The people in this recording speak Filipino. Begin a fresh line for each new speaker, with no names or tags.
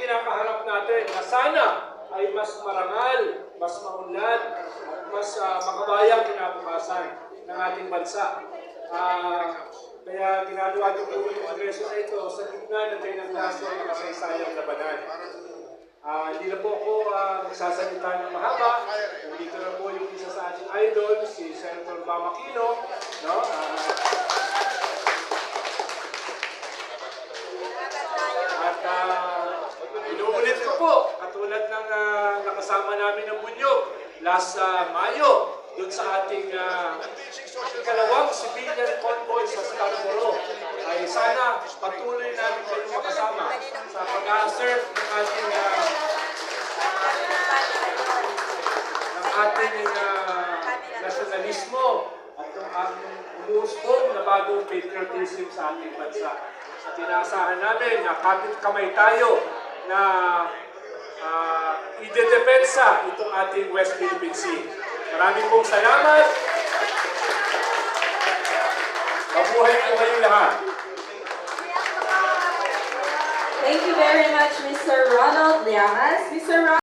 kinakaharap natin na sana ay mas marangal, mas maunlad, at mas makabayang kinabukasan ng ating bansa. Kaya ginagawa ko po yung kongreso na ito sa gitna ng dinagdaso ng kasaysayang labanan. Hindi na po ako magsasalita ng mahaba. Nandito na po yung isa sa ating idol, si Senator Bam Aquino. No? Inuulit ko po, katulad ng nakasama namin ng Bunyog last Mayo, doon sa ating ikalawang civilian convoy sa Scarborough, ay sana patuloy namin kayo makasama sa pag-a-serve ng ating nasyonalismo at ng ating umuusbong na bagong patriotism sa ating bansa. At inaasahan namin na kapit kamay tayo na idedepensa itong ating West Philippine Sea. Maraming pong salamat. Mabuhay po kayong lahat.
Thank you very much, Mr. Ronald Llamas. Mr.